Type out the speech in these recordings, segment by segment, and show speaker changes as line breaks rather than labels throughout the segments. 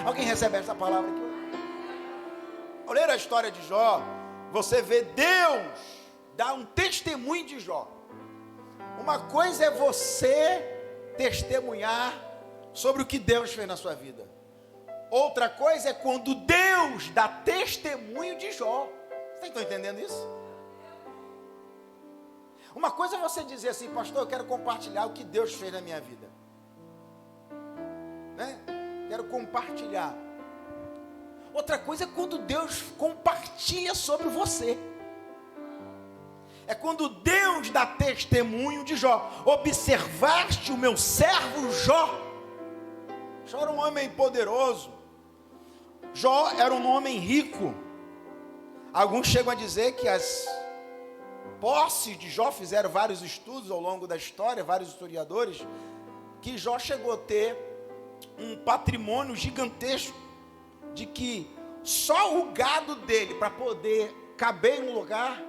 Alguém recebe essa palavra aqui? Ao ler a história de Jó, você vê Deus dar um testemunho de Jó. Uma coisa é você testemunhar sobre o que Deus fez na sua vida. Outra coisa é quando Deus dá testemunho de Jó. Vocês estão entendendo isso? Uma coisa é você dizer assim, pastor, eu quero compartilhar o que Deus fez na minha vida. Né? Quero compartilhar. Outra coisa é quando Deus compartilha sobre você. É quando Deus dá testemunho de Jó. Observaste o meu servo Jó. Jó era um homem poderoso. Jó era um homem rico. Alguns chegam a dizer que as posses de Jó, fizeram vários estudos ao longo da história, vários historiadores, que Jó chegou a ter um patrimônio gigantesco, de que só o gado dele, para poder caber em um lugar,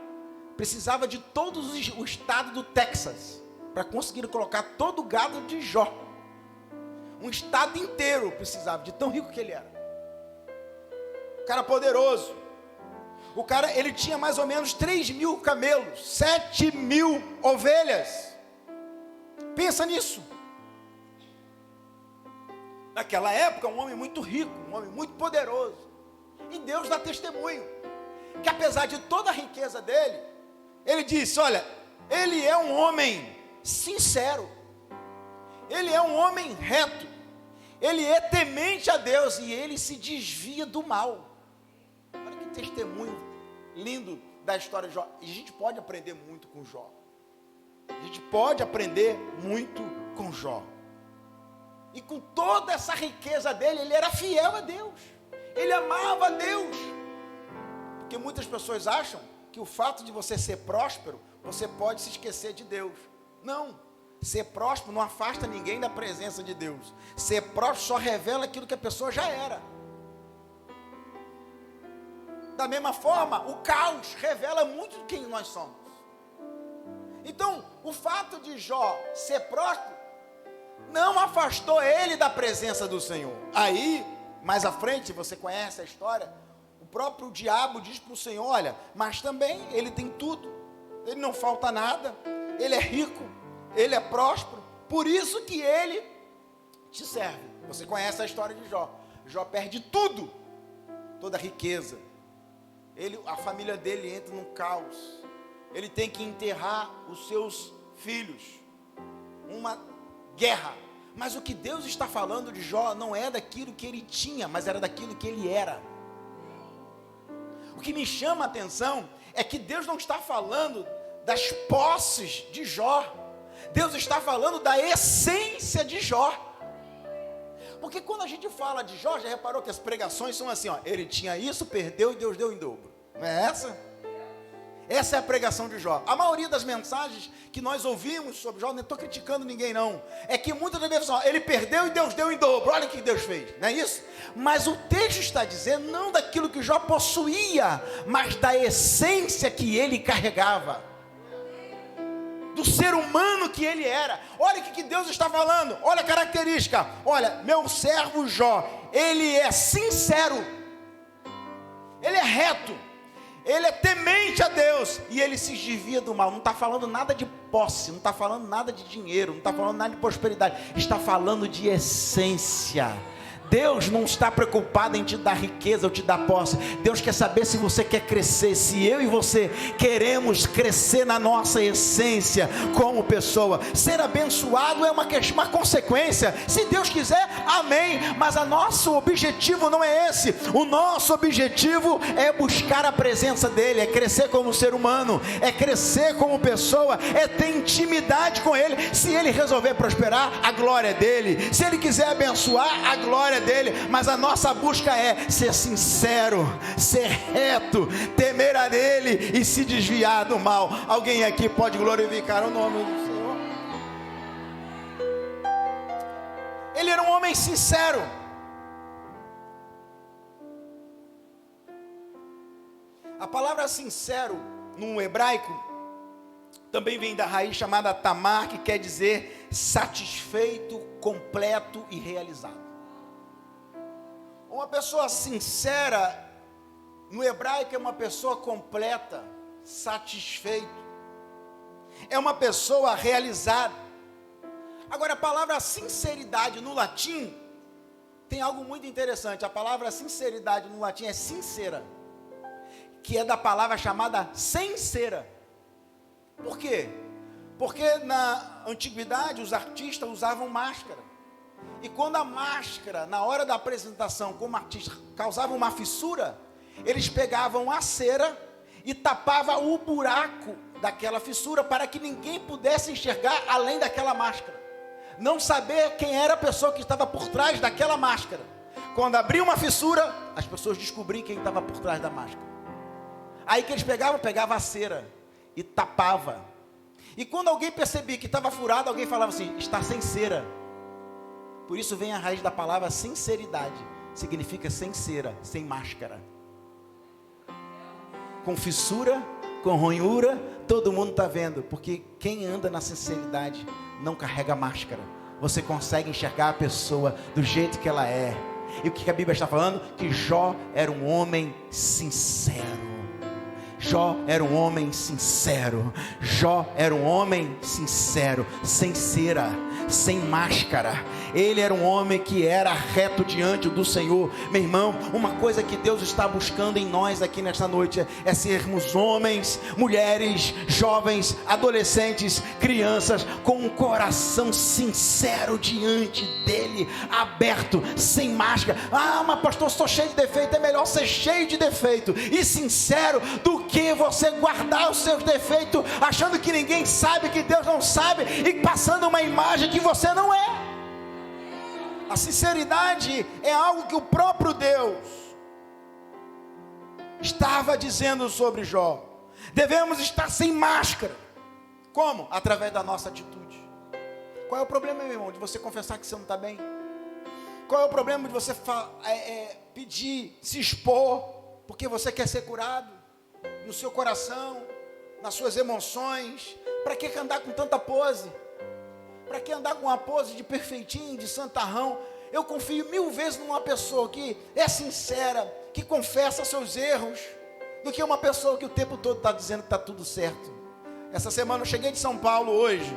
precisava de todo o estado do Texas, para conseguir colocar todo o gado de Jó. Um estado inteiro precisava, de tão rico que ele era. O cara poderoso. O cara, ele tinha mais ou menos 3.000 camelos, 7.000 ovelhas. Pensa nisso. Naquela época, um homem muito rico, um homem muito poderoso. E Deus dá testemunho, que apesar de toda a riqueza dele, ele disse, olha, ele é um homem sincero. Ele é um homem reto. Ele é temente a Deus e ele se desvia do mal. Olha que testemunho lindo da história de Jó. E a gente pode aprender muito com Jó. A gente pode aprender muito com Jó. E com toda essa riqueza dele, ele era fiel a Deus. Ele amava a Deus. Porque muitas pessoas acham que o fato de você ser próspero, você pode se esquecer de Deus. Não. Ser próspero não afasta ninguém da presença de Deus. Ser próspero só revela aquilo que a pessoa já era. Da mesma forma, o caos revela muito de quem nós somos. Então, o fato de Jó ser próspero não afastou ele da presença do Senhor. Aí, mais à frente, você conhece a história, o próprio diabo diz para o Senhor, olha, mas também ele tem tudo, ele não falta nada, ele é rico, ele é próspero, por isso que ele te serve. Você conhece a história de Jó. Jó perde tudo, toda a riqueza. A família dele entra num caos. Ele tem que enterrar os seus filhos. Uma guerra. Mas o que Deus está falando de Jó não é daquilo que ele tinha, mas era daquilo que ele era. O que me chama a atenção é que Deus não está falando das posses de Jó. Deus está falando da essência de Jó. Porque quando a gente fala de Jó, já reparou que as pregações são assim, ó, ele tinha isso, perdeu e Deus deu em dobro. Não é essa? Essa é a pregação de Jó. A maioria das mensagens que nós ouvimos sobre Jó, não estou criticando ninguém não, é que muitas das vezes ele perdeu e Deus deu em dobro. Olha o que Deus fez, não é isso? Mas o texto está dizendo não daquilo que Jó possuía, mas da essência que ele carregava, do ser humano que ele era. Olha o que Deus está falando, olha a característica. Olha, meu servo Jó, ele é sincero, ele é reto, ele é temente a Deus e ele se desvia do mal. Não está falando nada de posse, não está falando nada de dinheiro, não está falando nada de prosperidade, está falando de essência. Deus não está preocupado em te dar riqueza ou te dar posse. Deus quer saber se você quer crescer, se eu e você queremos crescer na nossa essência como pessoa. Ser abençoado é uma consequência. Se Deus quiser, amém. Mas o nosso objetivo não é esse. O nosso objetivo é buscar a presença dEle, é crescer como ser humano, é crescer como pessoa, é ter intimidade com Ele. Se Ele resolver prosperar, a glória é dEle. Se Ele quiser abençoar, a glória dele, mas a nossa busca é ser sincero, ser reto, temer a Ele e se desviar do mal. Alguém aqui pode glorificar o nome do Senhor? Ele era um homem sincero. A palavra sincero no hebraico também vem da raiz chamada tamar, que quer dizer satisfeito, completo e realizado. pessoa sincera, no hebraico, é uma pessoa completa, satisfeita. É uma pessoa realizada. Agora, a palavra sinceridade no latim tem algo muito interessante. A palavra sinceridade no latim é sincera, que é da palavra chamada sincera. Por quê? Porque na antiguidade os artistas usavam máscara. E quando a máscara, na hora da apresentação como artista, causava uma fissura, eles pegavam a cera e tapavam o buraco daquela fissura para que ninguém pudesse enxergar além daquela máscara. Não saber quem era a pessoa que estava por trás daquela máscara. Quando abria uma fissura, as pessoas descobriam quem estava por trás da máscara. Aí que eles pegavam a cera e tapava. E quando alguém percebia que estava furado, alguém falava assim, está sem cera. Por isso vem a raiz da palavra sinceridade. Significa sem cera, sem máscara. Com fissura, com ranhura, todo mundo está vendo. Porque quem anda na sinceridade não carrega máscara. Você consegue enxergar a pessoa do jeito que ela é. E o que a Bíblia está falando? Que Jó era um homem sincero. Jó era um homem sincero. Jó era um homem sincero, sem cera, sem máscara. Ele era um homem que era reto diante do Senhor. Meu irmão, uma coisa que Deus está buscando em nós aqui nesta noite é sermos homens, mulheres, jovens, adolescentes, crianças, com um coração sincero diante dele, aberto, sem máscara. Ah, mas pastor, sou cheio de defeito. É melhor ser cheio de defeito e sincero do que você guardar os seus defeitos, achando que ninguém sabe, que Deus não sabe, e passando uma imagem que você não é. A sinceridade é algo que o próprio Deus estava dizendo sobre Jó. Devemos estar sem máscara. Como? Através da nossa atitude. Qual é o problema, meu irmão, de você confessar que você não está bem? Qual é o problema de você pedir, se expor, porque você quer ser curado? No seu coração, nas suas emoções. Para que andar com tanta pose? Para que andar com uma pose de perfeitinho, de santarrão? Eu confio 1000 vezes numa pessoa que é sincera, que confessa seus erros, do que uma pessoa que o tempo todo está dizendo que está tudo certo. Essa semana eu cheguei de São Paulo hoje,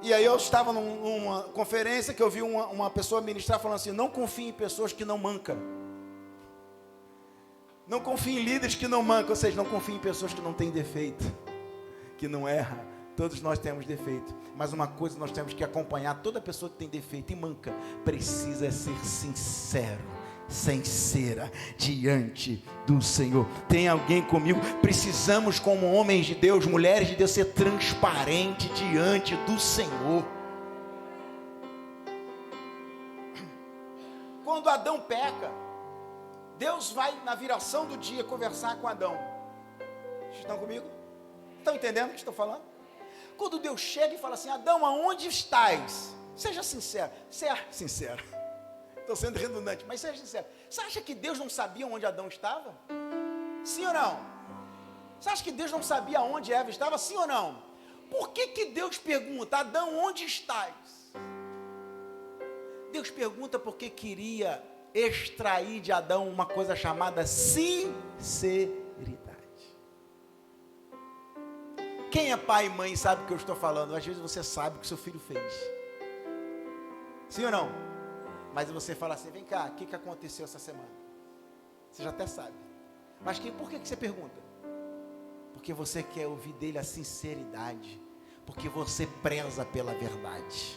e aí eu estava numa conferência que eu vi uma pessoa ministrar falando assim: não confie em pessoas que não mancam. Não confie em líderes que não mancam, ou seja, não confie em pessoas que não têm defeito, que não erram. Todos nós temos defeito, mas uma coisa nós temos que acompanhar: toda pessoa que tem defeito e manca precisa ser sincero, sincera diante do Senhor. Tem alguém comigo? Precisamos, como homens de Deus, mulheres de Deus, ser transparente diante do Senhor. Quando Adão peca, Deus vai na viração do dia conversar com Adão. Vocês estão comigo? Estão entendendo o que estou falando? Quando Deus chega e fala assim: Adão, aonde estás? Seja sincero. Seja sincero. Estou sendo redundante, mas seja sincero. Você acha que Deus não sabia onde Adão estava? Sim ou não? Você acha que Deus não sabia onde Eva estava? Sim ou não? Por que Deus pergunta: Adão, onde estás? Deus pergunta porque queria extrair de Adão uma coisa chamada sinceridade. Quem é pai e mãe sabe o que eu estou falando. Às vezes você sabe o que seu filho fez. Sim ou não? Mas você fala assim: vem cá, o que aconteceu essa semana? Você já até sabe. Mas por que você pergunta? Porque você quer ouvir dele a sinceridade. Porque você preza pela verdade.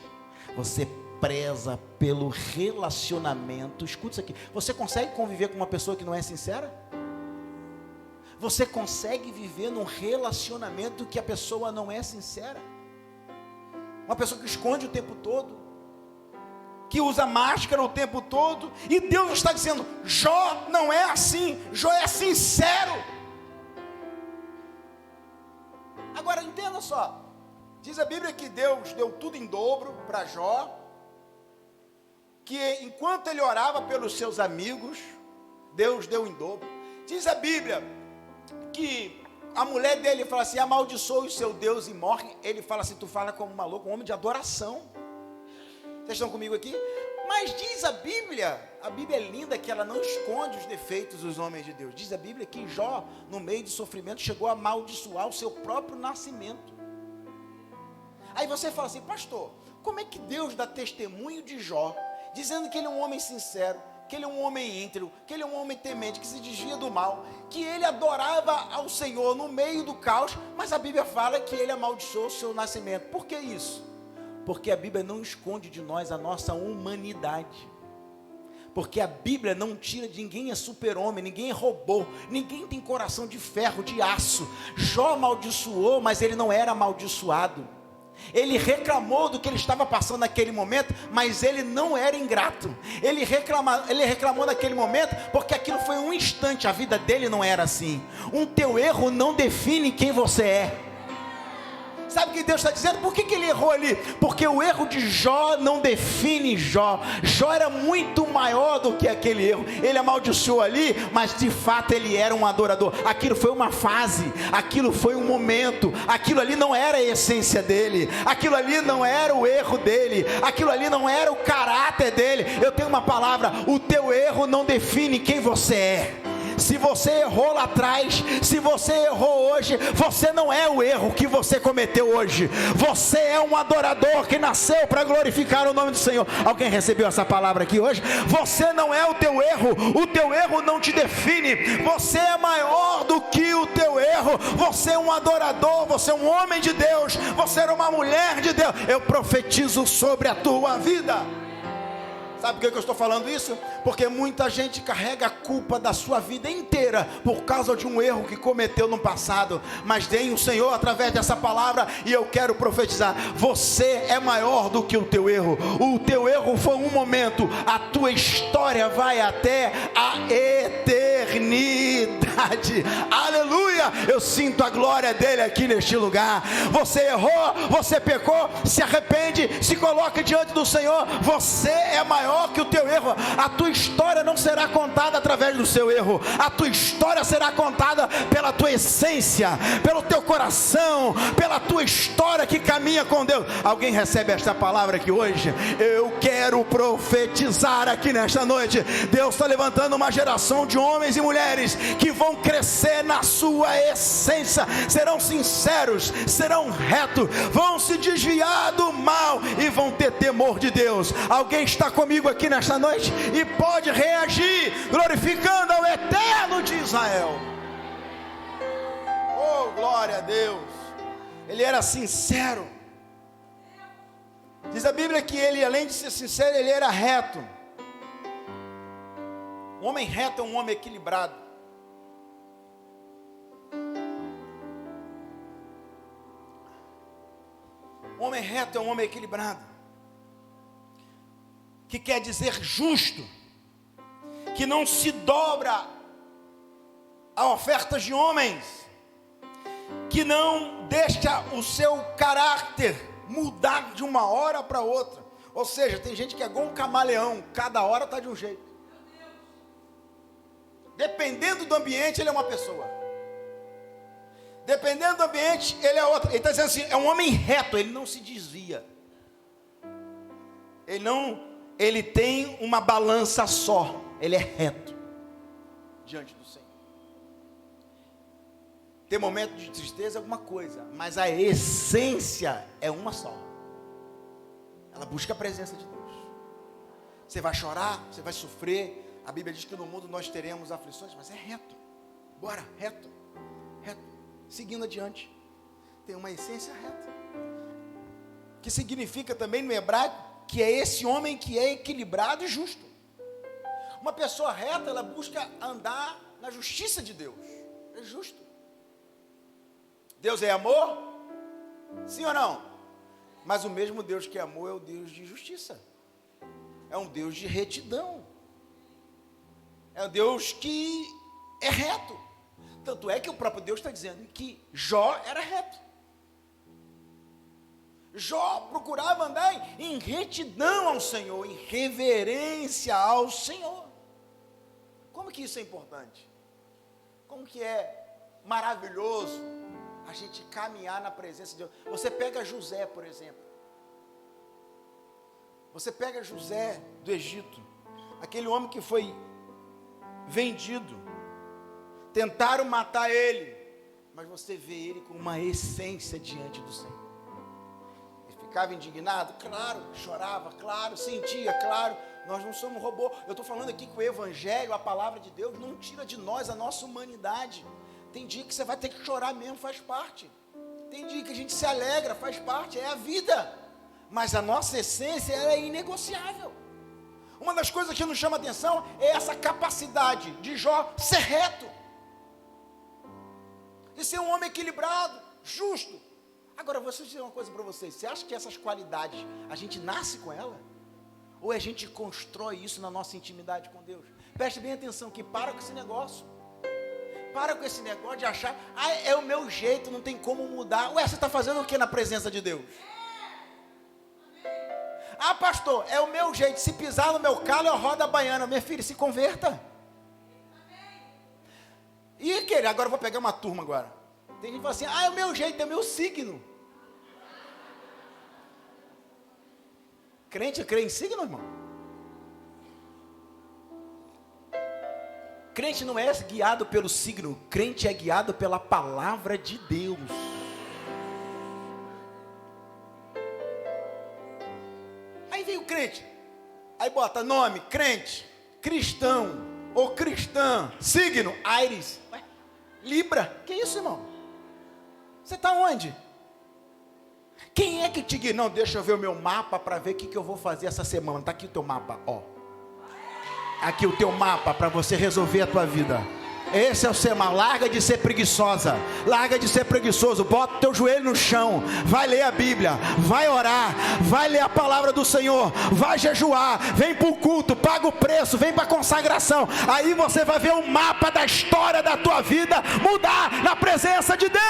Você preza pelo relacionamento. Escuta isso aqui. Você consegue conviver com uma pessoa que não é sincera? Você consegue viver num relacionamento que a pessoa não é sincera? Uma pessoa que esconde o tempo todo, que usa máscara o tempo todo. E Deus está dizendo: Jó não é assim, Jó é sincero. Agora entenda só, diz a Bíblia que Deus deu tudo em dobro para Jó, que enquanto ele orava pelos seus amigos, Deus deu em dobro. Diz a Bíblia que a mulher dele fala assim: amaldiçoe o seu Deus e morre. Ele fala assim: tu fala como um maluco, um homem de adoração. Vocês estão comigo aqui? Mas diz a Bíblia é linda que ela não esconde os defeitos dos homens de Deus. Diz a Bíblia que Jó, no meio de sofrimento, chegou a amaldiçoar o seu próprio nascimento. Aí você fala assim, pastor, como é que Deus dá testemunho de Jó, dizendo que ele é um homem sincero, que ele é um homem íntegro, que ele é um homem temente, que se desvia do mal, que ele adorava ao Senhor no meio do caos, mas a Bíblia fala que ele amaldiçoou o seu nascimento. Por que isso? Porque a Bíblia não esconde de nós a nossa humanidade. Porque a Bíblia não tira de ninguém, é super-homem, ninguém é robô, ninguém tem coração de ferro, de aço. Jó amaldiçoou, mas ele não era amaldiçoado. Ele reclamou do que ele estava passando naquele momento, mas ele não era ingrato. Ele reclamou naquele momento, porque aquilo foi um instante, a vida dele não era assim. Um teu erro não define quem você é. Sabe o que Deus está dizendo? Por que ele errou ali? Porque o erro de Jó não define Jó. Jó era muito maior do que aquele erro. Ele amaldiçoou ali, mas de fato ele era um adorador. Aquilo foi uma fase, aquilo foi um momento, aquilo ali não era a essência dele, aquilo ali não era o erro dele, aquilo ali não era o caráter dele. Eu tenho uma palavra: o teu erro não define quem você é. Se você errou lá atrás, se você errou hoje, você não é o erro que você cometeu hoje. Você é um adorador que nasceu para glorificar o nome do Senhor. Alguém recebeu essa palavra aqui hoje? Você não é o teu erro não te define. Você é maior do que o teu erro. Você é um adorador, você é um homem de Deus, você é uma mulher de Deus. Eu profetizo sobre a tua vida. Sabe por que eu estou falando isso? Porque muita gente carrega a culpa da sua vida inteira por causa de um erro que cometeu no passado. Mas tem o Senhor através dessa palavra, e eu quero profetizar: você é maior do que o teu erro. O teu erro foi um momento, a tua história vai até a eternidade. Aleluia! Eu sinto a glória dele aqui neste lugar. Você errou, você pecou, se arrepende, se coloca diante do Senhor. Você é maior que o teu erro. A tua história não será contada através do seu erro. A tua história será contada pela tua essência, pelo teu coração, pela tua história que caminha com Deus. Alguém recebe esta palavra aqui hoje? Eu quero profetizar aqui nesta noite. Deus está levantando uma geração de homens e mulheres que vão crescer na sua essência, serão sinceros, serão retos, vão se desviar do mal e vão ter temor de Deus. Alguém está comigo aqui nesta noite e pode reagir glorificando ao Eterno de Israel. Oh, glória a Deus! Ele era sincero. Diz a Bíblia que ele, além de ser sincero, ele era reto. Um homem reto é um homem equilibrado. Um homem reto é um homem equilibrado, que quer dizer justo, que não se dobra a ofertas de homens, que não deixa o seu caráter mudar de uma hora para outra. Ou seja, tem gente que é igual um camaleão, cada hora está de um jeito. Dependendo do ambiente, ele é uma pessoa. Dependendo do ambiente, ele é outra. Ele está dizendo assim, é um homem reto, ele não se desvia. Ele tem uma balança só, ele é reto diante do Senhor. Tem momento de tristeza, alguma coisa, mas a essência é uma só. Ela busca a presença de Deus. Você vai chorar, você vai sofrer. A Bíblia diz que no mundo nós teremos aflições, mas é reto. Bora, reto, seguindo adiante. Tem uma essência reta, que significa também no hebraico que é esse homem que é equilibrado e justo. Uma pessoa reta, ela busca andar na justiça de Deus. É justo. Deus é amor? Sim ou não? Mas o mesmo Deus que é amor é o Deus de justiça. É um Deus de retidão. É um Deus que é reto. Tanto é que o próprio Deus está dizendo que Jó era reto. Jó procurava andar em retidão ao Senhor, em reverência ao Senhor. Como que isso é importante? Como que é maravilhoso a gente caminhar na presença de Deus. Você pega José, por exemplo. Você pega José do Egito, aquele homem que foi vendido, tentaram matar ele, mas você vê ele com uma essência diante do Senhor. Ele ficava indignado? Claro. Chorava? Claro. Sentia? Claro. Nós não somos robô. Eu estou falando aqui que o Evangelho, a palavra de Deus, não tira de nós a nossa humanidade. Tem dia que você vai ter que chorar mesmo, faz parte. Tem dia que a gente se alegra, faz parte, é a vida. Mas a nossa essência, ela é inegociável. Uma das coisas que nos chama a atenção é essa capacidade de Jó ser reto, de ser um homem equilibrado, justo. Agora, vou dizer uma coisa para vocês. Você acha que essas qualidades, a gente nasce com ela? Ou a gente constrói isso na nossa intimidade com Deus? Preste bem atenção, que para com esse negócio. Para com esse negócio de achar, é o meu jeito, não tem como mudar. Ué, você está fazendo o que na presença de Deus? Ah, pastor, é o meu jeito, se pisar no meu calo, eu rodo a baiana. Minha filha, se converta. E aquele, agora eu vou pegar uma turma agora. Tem gente que fala assim, é o meu jeito, é o meu signo. Crente crê em signo, irmão? Crente não é guiado pelo signo, crente é guiado pela palavra de Deus. Aí vem o crente, aí bota nome, crente, cristão, ou cristã, signo, Áries, Libra, que isso, irmão? Você está onde? Quem é que te guia? Não, deixa eu ver o meu mapa para ver o que eu vou fazer essa semana. Está aqui o teu mapa, ó. Aqui o teu mapa para você resolver a tua vida. Esse é o seu mapa. Larga de ser preguiçosa, larga de ser preguiçoso, bota o teu joelho no chão, vai ler a Bíblia, vai orar, vai ler a palavra do Senhor, vai jejuar, vem para o culto, paga o preço, vem para a consagração. Aí você vai ver o mapa da história da tua vida mudar na presença de Deus.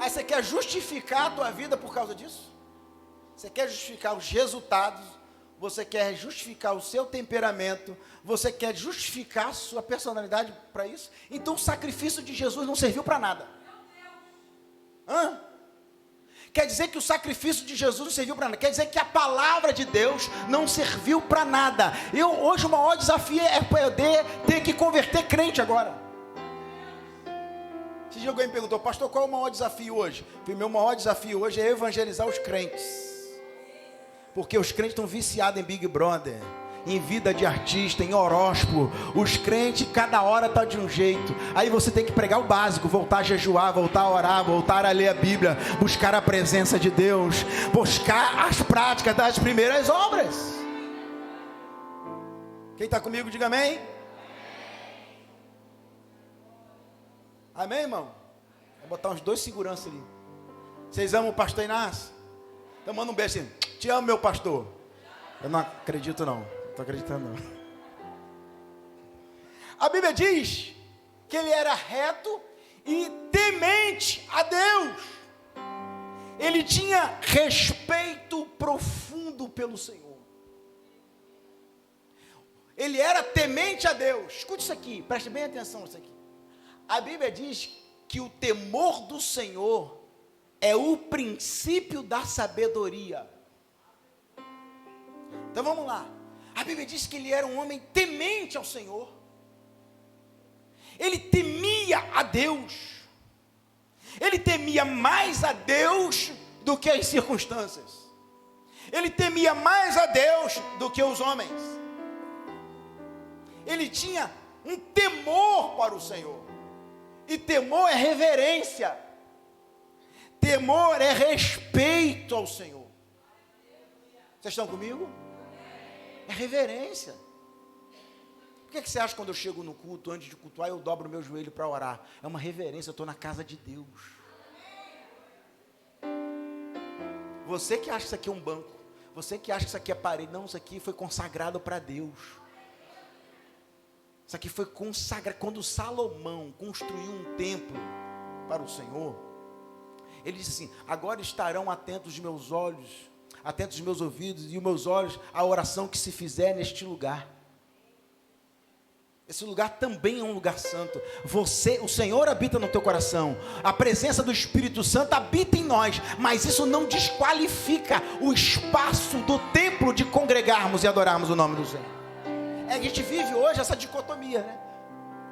Aí você quer justificar a tua vida por causa disso? Você quer justificar os resultados? Você quer justificar o seu temperamento? Você quer justificar a sua personalidade para isso? Então o sacrifício de Jesus não serviu para nada. Quer dizer que o sacrifício de Jesus não serviu para nada. Quer dizer que a palavra de Deus não serviu para nada. Hoje o maior desafio é poder ter que converter crente agora. Esse dia alguém me perguntou, pastor, qual é o maior desafio hoje? O meu maior desafio hoje é evangelizar os crentes. Porque os crentes estão viciados em Big Brother, em vida de artista, em horóscopo. Os crentes, cada hora está de um jeito. Aí você tem que pregar o básico, voltar a jejuar, voltar a orar, voltar a ler a Bíblia, buscar a presença de Deus, buscar as práticas das primeiras obras. Quem está comigo, diga amém. Amém, irmão? Vou botar uns 2 seguranças ali. Vocês amam o pastor Inácio? Então manda um beijo assim. Te amo, meu pastor. Eu não acredito não. Não estou acreditando não. A Bíblia diz que ele era reto e temente a Deus. Ele tinha respeito profundo pelo Senhor. Ele era temente a Deus. Escute isso aqui, preste bem atenção nisso aqui. A Bíblia diz que o temor do Senhor é o princípio da sabedoria. Então vamos lá. A Bíblia diz que ele era um homem temente ao Senhor. Ele temia a Deus. Ele temia mais a Deus do que as circunstâncias. Ele temia mais a Deus do que os homens. Ele tinha um temor para o Senhor. E temor é reverência. Temor é respeito ao Senhor. Vocês estão comigo? É reverência. Por que você acha que quando eu chego no culto, antes de cultuar, eu dobro o meu joelho para orar? É uma reverência, eu estou na casa de Deus. Você que acha que isso aqui é um banco, você que acha que isso aqui é parede, não, isso aqui foi consagrado para Deus. Isso aqui foi consagrado. Quando Salomão construiu um templo para o Senhor, ele disse assim: agora estarão atentos os meus olhos, atentos os meus ouvidos e os meus olhos à oração que se fizer neste lugar. Esse lugar também é um lugar santo. O Senhor habita no teu coração. A presença do Espírito Santo habita em nós. Mas isso não desqualifica o espaço do templo de congregarmos e adorarmos o nome do Senhor. A gente vive hoje essa dicotomia, né?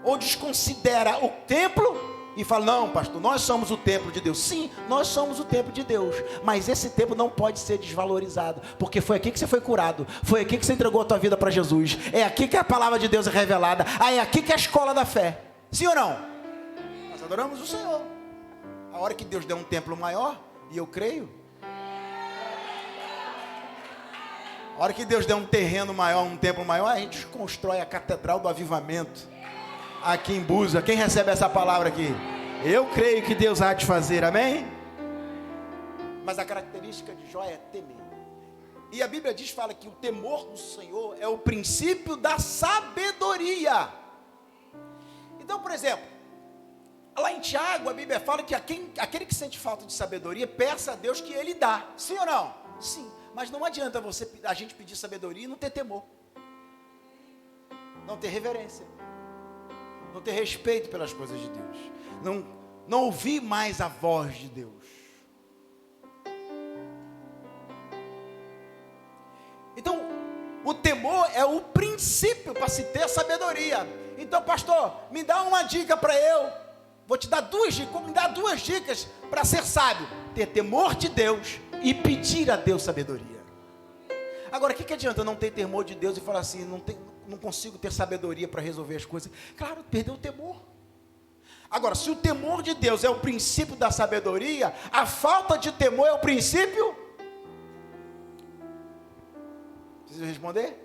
Ou desconsidera o templo e fala, não, pastor, nós somos o templo de Deus. Sim, nós somos o templo de Deus, mas esse templo não pode ser desvalorizado, porque foi aqui que você foi curado, foi aqui que você entregou a tua vida para Jesus, é aqui que a palavra de Deus é revelada, é aqui que é a escola da fé. Sim ou não? Nós adoramos o Senhor. A hora que Deus der um templo maior, e eu creio, a hora que Deus der um terreno maior, um templo maior, a gente constrói a catedral do avivamento aqui em Búzios. Quem recebe essa palavra aqui? Eu creio que Deus há de fazer, amém? Mas a característica de Jó é temer. E a Bíblia fala que o temor do Senhor é o princípio da sabedoria. Então, por exemplo, lá em Tiago, a Bíblia fala que aquele que sente falta de sabedoria, peça a Deus que Ele dá. Sim ou não? Sim. Mas não adianta a gente pedir sabedoria e não ter temor, não ter reverência, não ter respeito pelas coisas de Deus, não ouvir mais a voz de Deus. Então, o temor é o princípio para se ter sabedoria. Então, pastor, me dá uma dica para eu. Vou te dar duas dicas. Me dá duas dicas para ser sábio: ter temor de Deus e pedir a Deus sabedoria. Agora, o que adianta eu não ter temor de Deus e falar assim, não consigo ter sabedoria para resolver as coisas? Claro, perdeu o temor. Agora, se o temor de Deus é o princípio da sabedoria, a falta de temor é o princípio? Precisa responder?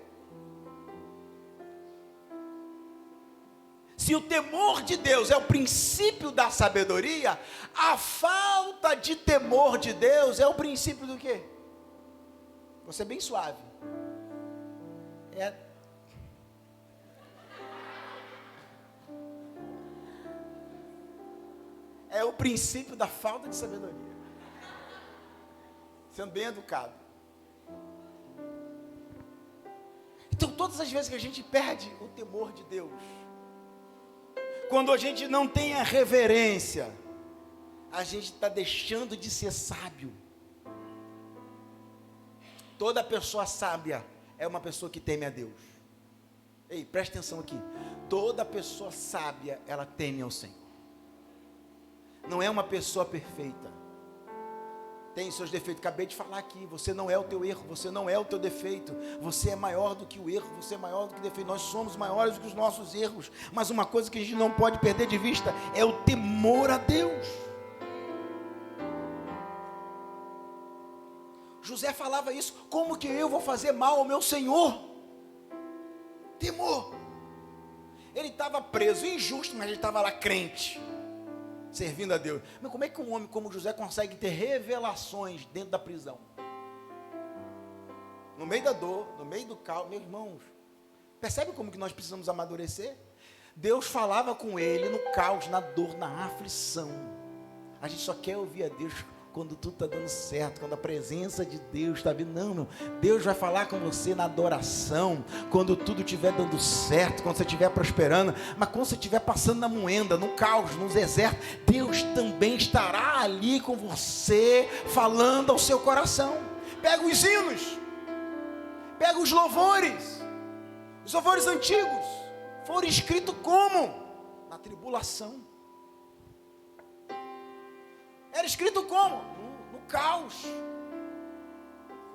Se o temor de Deus é o princípio da sabedoria, a falta de temor de Deus é o princípio do quê? Vou ser bem suave. É o princípio da falta de sabedoria. Sendo bem educado. Então, todas as vezes que a gente perde o temor de Deus, quando a gente não tem a reverência, a gente está deixando de ser sábio. Toda pessoa sábia é uma pessoa que teme a Deus. Ei, preste atenção aqui. Toda pessoa sábia, ela teme ao Senhor. Não é uma pessoa perfeita. Tem seus defeitos. Acabei de falar aqui. Você não é o teu erro. Você não é o teu defeito. Você é maior do que o erro. Você é maior do que o defeito. Nós somos maiores do que os nossos erros. Mas uma coisa que a gente não pode perder de vista é o temor a Deus. José falava isso: como que eu vou fazer mal ao meu Senhor? Temor. Ele estava preso, injusto, mas ele estava lá crente, servindo a Deus. Mas como é que um homem como José consegue ter revelações dentro da prisão? No meio da dor, no meio do caos, meus irmãos, percebe como que nós precisamos amadurecer? Deus falava com ele no caos, na dor, na aflição. A gente só quer ouvir a Deus quando tudo está dando certo, quando a presença de Deus está vindo. Não, meu, Deus vai falar com você na adoração, quando tudo estiver dando certo, quando você estiver prosperando. Mas quando você estiver passando na moenda, no caos, no deserto, Deus também estará ali com você, falando ao seu coração. Pega os hinos, pega os louvores antigos, foram escritos como? Na tribulação. Era escrito como? No caos.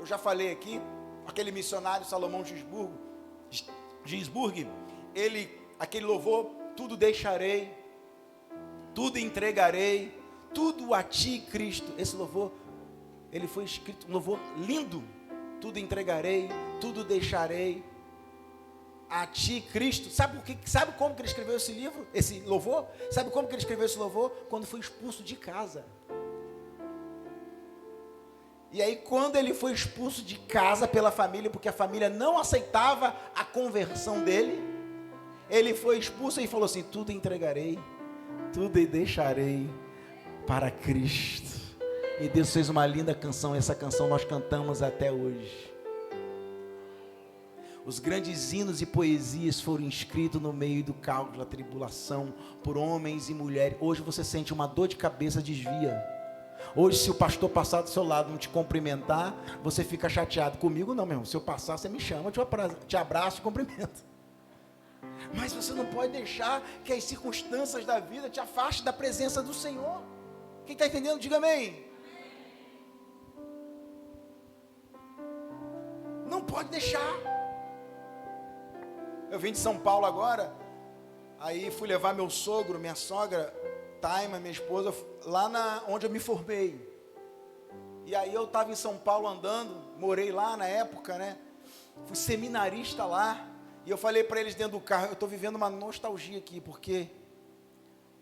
Eu já falei aqui, aquele missionário Salomão Ginsburg, aquele louvor, tudo deixarei, tudo entregarei, tudo a ti, Cristo. Esse louvor, ele foi escrito, um louvor lindo. Tudo entregarei, tudo deixarei a ti, Cristo. Sabe como que ele escreveu esse louvor? Sabe como que ele escreveu esse louvor? Quando foi expulso de casa. E aí, quando ele foi expulso de casa pela família, porque a família não aceitava a conversão dele, ele foi expulso e falou assim: tudo entregarei, tudo deixarei para Cristo. E Deus fez uma linda canção. Essa canção nós cantamos até hoje. Os grandes hinos e poesias foram escritos no meio do caos da tribulação, por homens e mulheres. Hoje você sente uma dor de cabeça, desvia. Hoje, se o pastor passar do seu lado, não te cumprimentar, você fica chateado. Comigo não, meu irmão. Se eu passar, você me chama, eu te abraço e cumprimento. Mas você não pode deixar que as circunstâncias da vida te afastem da presença do Senhor. Quem está entendendo, diga amém. Não pode deixar. Eu vim de São Paulo agora, aí fui levar meu sogro, minha sogra, Taima, minha esposa, lá onde eu me formei. E aí eu estava em São Paulo andando, morei lá na época, né? Fui seminarista lá. E eu falei para eles dentro do carro, eu estou vivendo uma nostalgia aqui, porque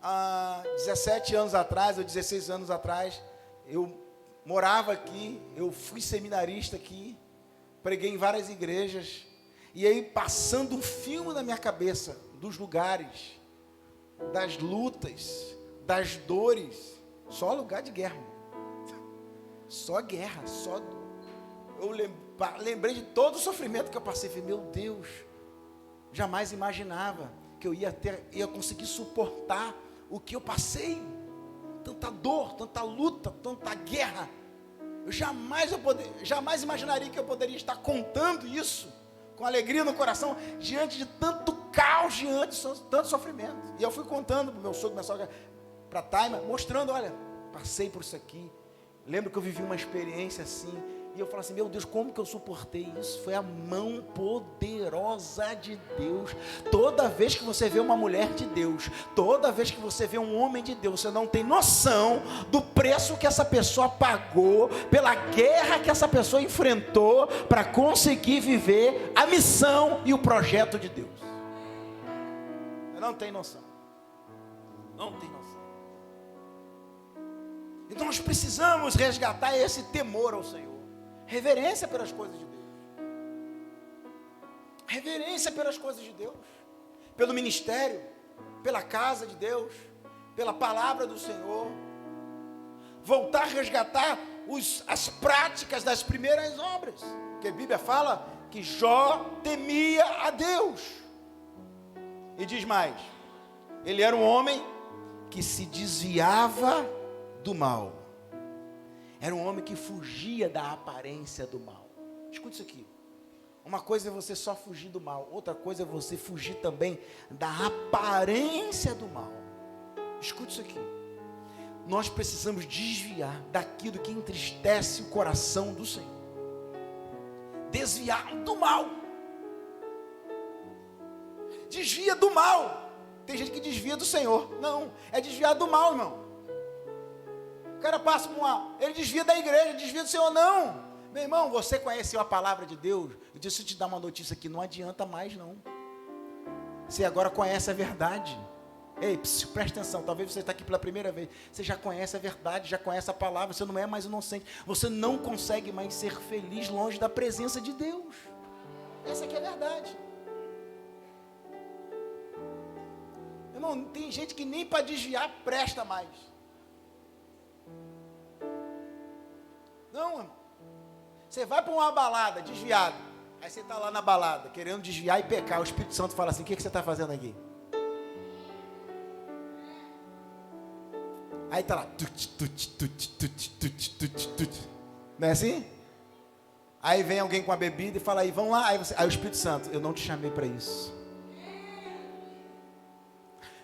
há 17 anos atrás, ou 16 anos atrás, eu morava aqui, eu fui seminarista aqui, preguei em várias igrejas. E aí passando um filme na minha cabeça, dos lugares, das lutas, das dores, só lugar de guerra, só guerra, eu lembrei de todo o sofrimento que eu passei, falei, meu Deus, jamais imaginava que eu ia conseguir suportar o que eu passei, tanta dor, tanta luta, tanta guerra, eu jamais imaginaria que eu poderia estar contando isso, com alegria no coração, diante de tanto caos, diante de tanto sofrimento. E eu fui contando para o meu sogro, minha sogra, para a Taima, mostrando, olha, passei por isso aqui. Lembro que eu vivi uma experiência assim, e eu falo assim, meu Deus, como que eu suportei isso? Foi a mão poderosa de Deus. Toda vez que você vê uma mulher de Deus, toda vez que você vê um homem de Deus, você não tem noção do preço que essa pessoa pagou, pela guerra que essa pessoa enfrentou, para conseguir viver a missão e o projeto de Deus. Você não tem noção. Não tem noção. Então nós precisamos resgatar esse temor ao Senhor. Reverência pelas coisas de Deus. Reverência pelas coisas de Deus. Pelo ministério, pela casa de Deus, pela palavra do Senhor. Voltar a resgatar as práticas das primeiras obras. Porque a Bíblia fala que Jó temia a Deus. E diz mais, ele era um homem que se desviava do mal. Era um homem que fugia da aparência do mal. Escute isso aqui. Uma coisa é você só fugir do mal. Outra coisa é você fugir também da aparência do mal. Escute isso aqui. Nós precisamos desviar daquilo que entristece o coração do Senhor. Desviar do mal. Desvia do mal. Tem gente que desvia do Senhor. Não, é desviar do mal, irmão. O cara passa por ele desvia da igreja, desvia do Senhor, não. Meu irmão, você conheceu a palavra de Deus? Eu disse, te dar uma notícia aqui, não adianta mais não. Você agora conhece a verdade. Ei, presta atenção, talvez você está aqui pela primeira vez. Você já conhece a verdade, já conhece a palavra, você não é mais inocente. Você não consegue mais ser feliz longe da presença de Deus. Essa aqui é a verdade. Irmão, tem gente que nem para desviar presta mais. Não, irmão. Você vai para uma balada, desviado. Aí você está lá na balada, querendo desviar e pecar. O Espírito Santo fala assim, o que você está fazendo aqui? Aí está lá. Não é assim? Aí vem alguém com a bebida e fala aí, vamos lá. Aí o Espírito Santo, eu não te chamei para isso.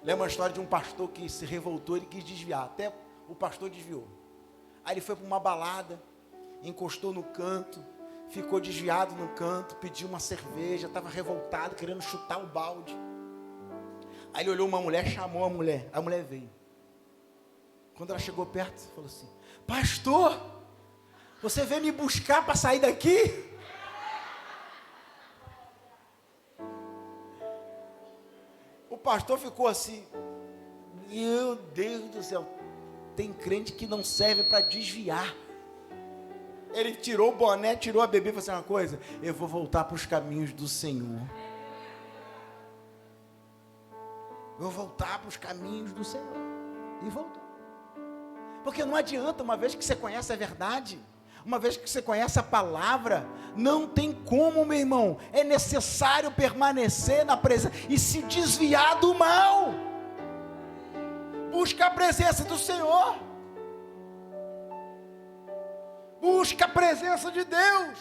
Lembra a história de um pastor que se revoltou, ele quis desviar. Até o pastor desviou. Aí ele foi para uma balada, encostou no canto, ficou desviado no canto, pediu uma cerveja, estava revoltado, querendo chutar o balde. Aí ele olhou uma mulher, chamou a mulher veio. Quando ela chegou perto, falou assim, pastor, você veio me buscar para sair daqui? O pastor ficou assim, meu Deus do céu, tem crente que não serve para desviar. Ele tirou o boné, tirou a bebida e falou assim, uma coisa, eu vou voltar para os caminhos do Senhor. Vou voltar para os caminhos do Senhor. E voltou. Porque não adianta, uma vez que você conhece a verdade, Uma vez que você conhece a palavra, não tem como, meu irmão, é necessário permanecer na presença e se desviar do mal. Busca a presença do Senhor. Busca a presença de Deus.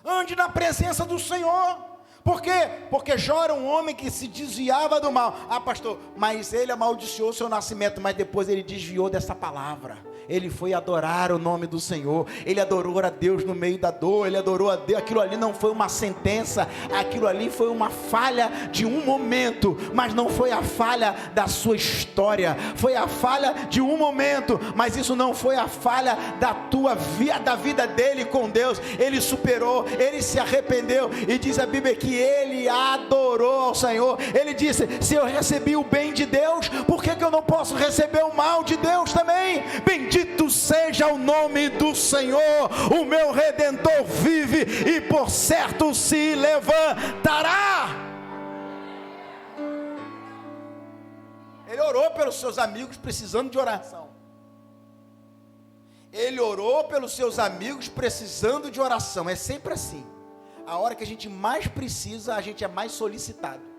Ande na presença do Senhor. Por quê? Porque Jó era um homem que se desviava do mal. Ah, pastor, mas ele amaldiçoou seu nascimento, mas depois ele desviou dessa palavra. Ele foi adorar o nome do Senhor. Ele adorou a Deus no meio da dor. Ele adorou a Deus. Aquilo ali não foi uma sentença. Aquilo ali foi uma falha de um momento, mas não foi a falha da sua história. Foi a falha de um momento, mas isso não foi a falha da tua vida, da vida dele com Deus. Ele superou, ele se arrependeu, e diz a Bíblia que ele adorou ao Senhor. Ele disse: se eu recebi o bem de Deus, por que eu não posso receber o mal de Deus também? Bendito seja o nome do Senhor. O meu Redentor vive e por certo se levantará. Ele orou pelos seus amigos precisando de oração. Ele orou pelos seus amigos precisando de oração. É sempre assim. A hora que a gente mais precisa, a gente é mais solicitado.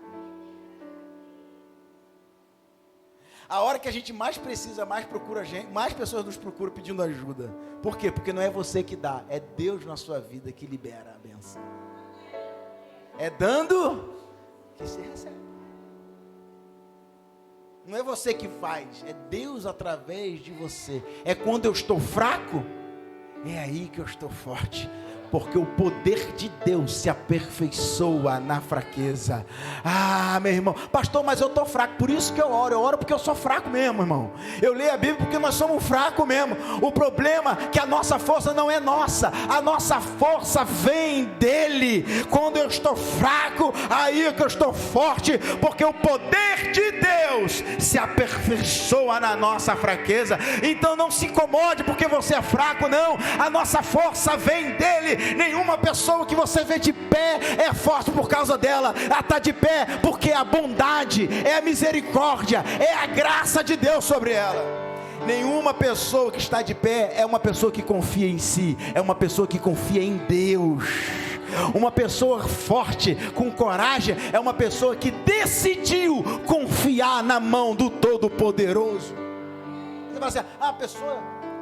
A hora que a gente mais precisa, mais procura gente, mais pessoas nos procuram pedindo ajuda. Por quê? Porque não é você que dá, é Deus na sua vida que libera a bênção. É dando que você recebe. Não é você que faz, é Deus através de você. É quando eu estou fraco, é aí que eu estou forte. Porque o poder de Deus se aperfeiçoa na fraqueza. Ah, meu irmão, pastor, mas eu estou fraco, por isso que eu oro porque eu sou fraco mesmo, irmão. Eu leio a Bíblia porque nós somos fracos mesmo. O problema é que a nossa força não é nossa, a nossa força vem dele. Quando eu estou fraco, aí é que eu estou forte, porque o poder de Deus se aperfeiçoa na nossa fraqueza. Então não se incomode porque você é fraco, não, a nossa força vem dele. Nenhuma pessoa que você vê de pé é forte por causa dela. Ela está de pé porque a bondade, é a misericórdia, é a graça de Deus sobre ela. Nenhuma pessoa que está de pé é uma pessoa que confia em si, é uma pessoa que confia em Deus. Uma pessoa forte, com coragem, é uma pessoa que decidiu confiar na mão do Todo-Poderoso. Você vai assim: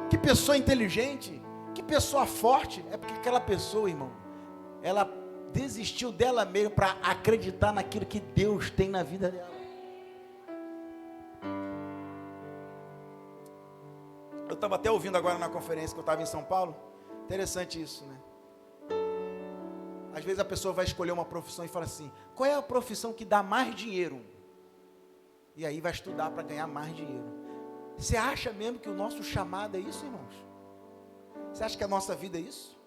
que pessoa inteligente, que pessoa forte. É porque aquela pessoa, irmão, ela desistiu dela mesma para acreditar naquilo que Deus tem na vida dela. Eu estava até ouvindo agora na conferência que eu estava em São Paulo. Interessante isso, né? Às vezes a pessoa vai escolher uma profissão e fala assim: qual é a profissão que dá mais dinheiro? E aí vai estudar para ganhar mais dinheiro. Você acha mesmo que o nosso chamado é isso, irmãos? Você acha que a nossa vida é isso?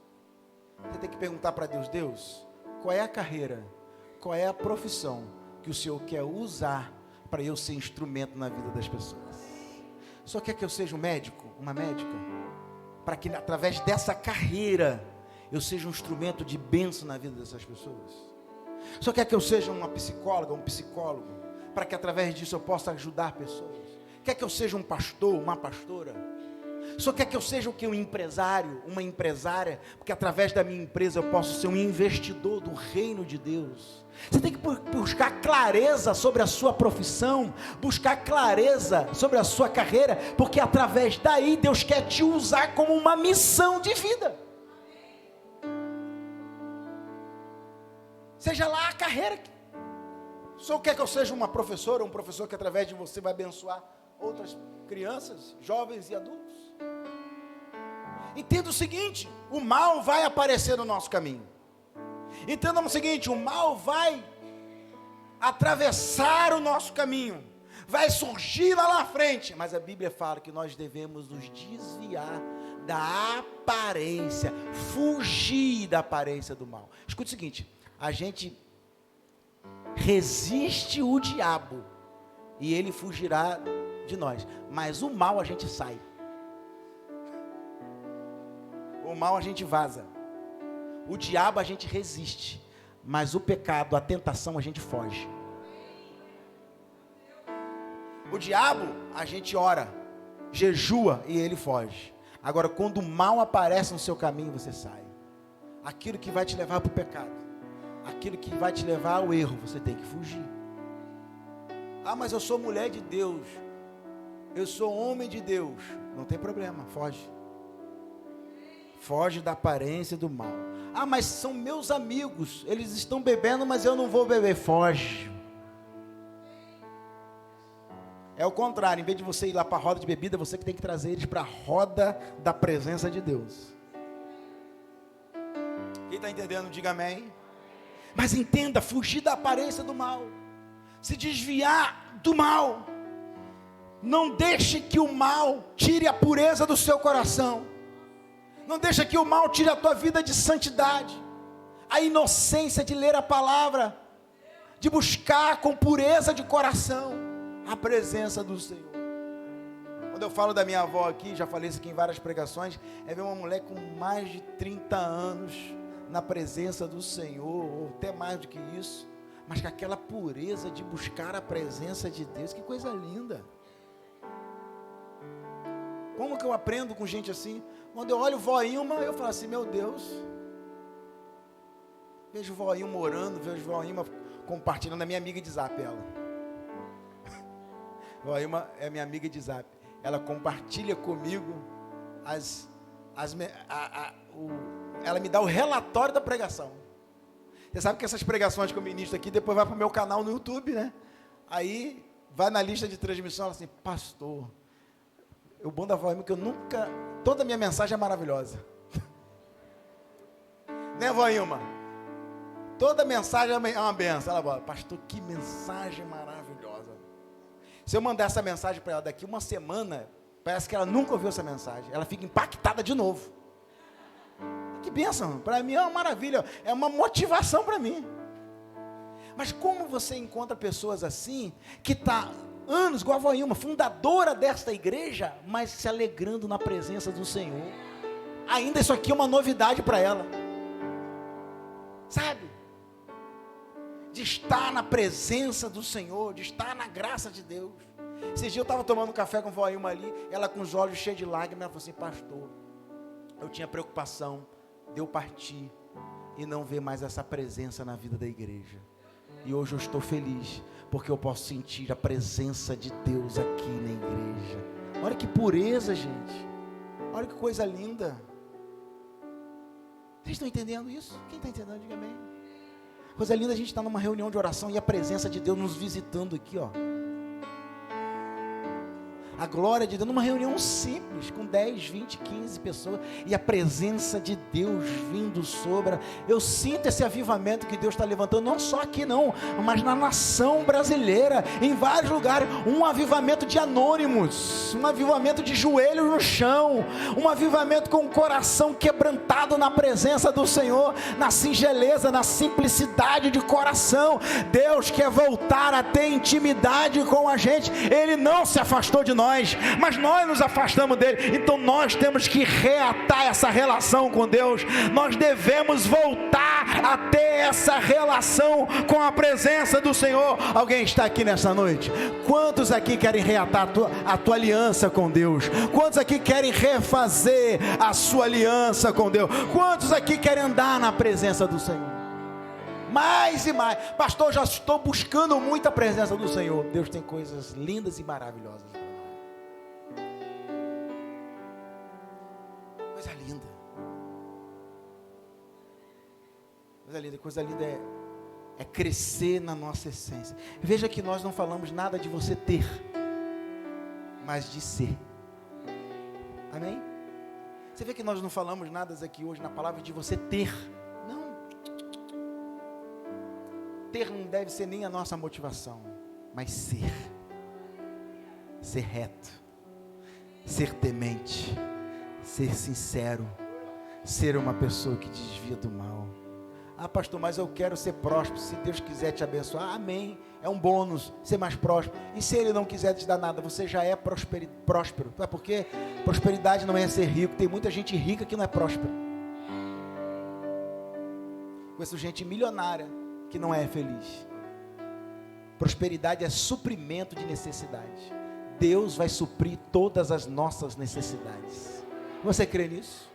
Você tem que perguntar para Deus: Deus, qual é a carreira, qual é a profissão que o Senhor quer usar para eu ser instrumento na vida das pessoas? O Senhor quer que eu seja um médico, uma médica, para que através dessa carreira eu seja um instrumento de bênção na vida dessas pessoas? O Senhor quer que eu seja uma psicóloga, um psicólogo, para que através disso eu possa ajudar pessoas? Quer que eu seja um pastor, uma pastora? Só quer que eu seja o que? Um empresário, uma empresária, porque através da minha empresa eu posso ser um investidor do reino de Deus. Você tem que buscar clareza sobre a sua profissão, buscar clareza sobre a sua carreira, porque através daí Deus quer te usar como uma missão de vida. Seja lá a carreira. O Senhor quer que eu seja uma professora, um professor que através de você vai abençoar outras crianças, jovens e adultos? Entenda o seguinte: o mal vai aparecer no nosso caminho. Entenda o seguinte: o mal vai atravessar o nosso caminho, vai surgir lá na frente, mas a Bíblia fala que nós devemos nos desviar da aparência, fugir da aparência do mal. Escute o seguinte: a gente resiste o diabo e ele fugirá de nós, mas o mal a gente sai. O mal a gente vaza. O diabo a gente resiste, mas o pecado, a tentação a gente foge. O diabo a gente ora, jejua e ele foge. Agora, quando o mal aparece no seu caminho, você sai. Aquilo que vai te levar para o pecado, aquilo que vai te levar ao erro, você tem que fugir. Ah, mas eu sou mulher de Deus, eu sou homem de Deus. Não tem problema, foge. Foge da aparência do mal. Ah, mas são meus amigos, eles estão bebendo, mas eu não vou beber. Foge. É o contrário, em vez de você ir lá para a roda de bebida, você que tem que trazer eles para a roda da presença de Deus. Quem está entendendo, diga amém. Mas entenda, fugir da aparência do mal, se desviar do mal. Não deixe que o mal tire a pureza do seu coração. Não deixe que o mal tire a tua vida de santidade, a inocência de ler a palavra, de buscar com pureza de coração a presença do Senhor. Quando eu falo da minha avó aqui, já falei isso aqui em várias pregações, é ver uma mulher com mais de 30 anos na presença do Senhor, ou até mais do que isso, mas com aquela pureza de buscar a presença de Deus. Que coisa linda! Como que eu aprendo com gente assim? Quando eu olho vó Ilma, eu falo assim, meu Deus, vejo vó Ilma orando, vejo vó Ilma compartilhando, a minha amiga de zap, ela. Vó Ilma é minha amiga de zap, ela compartilha comigo, ela me dá o relatório da pregação. Você sabe que essas pregações que eu ministro aqui, depois vai para o meu canal no YouTube, né? Aí, vai na lista de transmissão, ela assim, pastor, o bom da vó Ilma é que eu nunca, toda a minha mensagem é maravilhosa. Né, vó Ilma? Toda mensagem é uma benção. Ela fala, pastor, que mensagem maravilhosa. Se eu mandar essa mensagem para ela daqui uma semana, parece que ela nunca ouviu essa mensagem. Ela fica impactada de novo. Que bênção, para mim é uma maravilha, é uma motivação para mim. Mas como você encontra pessoas assim, que está anos, igual a vó Ilma, fundadora desta igreja, mas se alegrando na presença do Senhor? Ainda isso aqui é uma novidade para ela, sabe? De estar na presença do Senhor, de estar na graça de Deus. Esse dia eu estava tomando café com a vó Ilma ali, ela com os olhos cheios de lágrimas, ela falou assim, pastor, eu tinha preocupação de eu partir e não ver mais essa presença na vida da igreja. E hoje eu estou feliz, porque eu posso sentir a presença de Deus aqui na igreja. Olha que pureza, gente. Olha que coisa linda. Vocês estão entendendo isso? Quem está entendendo, diga amém. Coisa linda a gente estar numa reunião de oração e a presença de Deus nos visitando aqui, ó. A glória de Deus, numa reunião simples, com 10, 20, 15 pessoas, e a presença de Deus vindo sobre. Eu sinto esse avivamento que Deus está levantando, não só aqui não, mas na nação brasileira, em vários lugares, um avivamento de anônimos, um avivamento de joelhos no chão, um avivamento com o coração quebrantado na presença do Senhor, na singeleza, na simplicidade de coração. Deus quer voltar a ter intimidade com a gente, Ele não se afastou de nós, mas nós nos afastamos dele. Então nós temos que reatar essa relação com Deus. Nós devemos voltar a ter essa relação com a presença do Senhor. Alguém está aqui nessa noite? Quantos aqui querem reatar a tua aliança com Deus? Quantos aqui querem refazer a sua aliança com Deus? Quantos aqui querem andar na presença do Senhor? Mais e mais. Pastor, já estou buscando muito a presença do Senhor. Deus tem coisas lindas e maravilhosas. Coisa linda. Coisa linda é crescer na nossa essência. Veja que nós não falamos nada de você ter, mas de ser. Amém? Você vê que nós não falamos nada aqui hoje na palavra de você ter. Não. Ter não deve ser nem a nossa motivação, mas ser. Ser reto. Ser temente. Ser sincero, ser uma pessoa que desvia do mal. Ah, pastor, mas eu quero ser próspero. Se Deus quiser te abençoar, amém. É um bônus ser mais próspero. E se Ele não quiser te dar nada, você já é próspero. Sabe por quê? Prosperidade não é ser rico. Tem muita gente rica que não é próspera. Conheço gente milionária que não é feliz. Prosperidade é suprimento de necessidade. Deus vai suprir todas as nossas necessidades. Você crê nisso?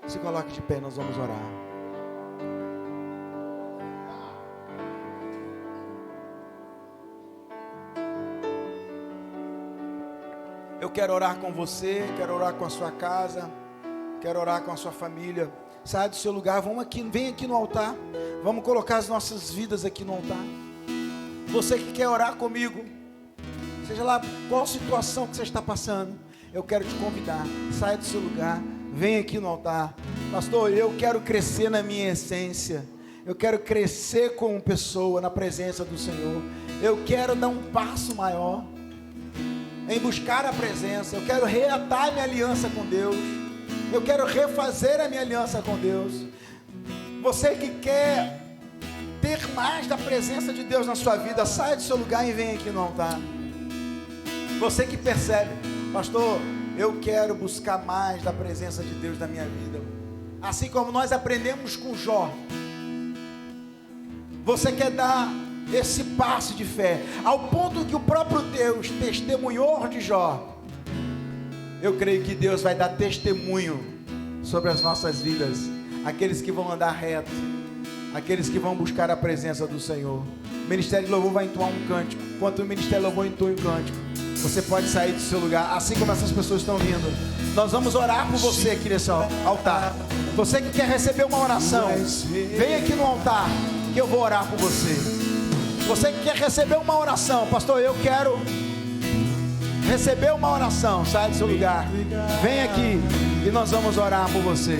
Se coloque de pé, nós vamos orar. Eu quero orar com você, quero orar com a sua casa, quero orar com a sua família. Sai do seu lugar, vamos aqui, vem aqui no altar. Vamos colocar as nossas vidas aqui no altar. Você que quer orar comigo, seja lá qual situação que você está passando, eu quero te convidar. Sai do seu lugar, vem aqui no altar. Pastor, eu quero crescer na minha essência. Eu quero crescer como pessoa na presença do Senhor. Eu quero dar um passo maior em buscar a presença. Eu quero reatar minha aliança com Deus. Eu quero refazer a minha aliança com Deus. Você que quer ter mais da presença de Deus na sua vida, sai do seu lugar e vem aqui no altar. Você que percebe, pastor, eu quero buscar mais da presença de Deus na minha vida. Assim como nós aprendemos com Jó. Você quer dar esse passo de fé, ao ponto que o próprio Deus testemunhou de Jó. Eu creio que Deus vai dar testemunho sobre as nossas vidas. Aqueles que vão andar reto, aqueles que vão buscar a presença do Senhor. O Ministério de Louvor vai entoar um cântico. Enquanto o Ministério de Louvor entoa um cântico, você pode sair do seu lugar, assim como essas pessoas estão vindo. Nós vamos orar por você aqui nesse altar. Você que quer receber uma oração, vem aqui no altar que eu vou orar por você. Você que quer receber uma oração, pastor, eu quero receber uma oração, sai do seu lugar, vem aqui e nós vamos orar por você.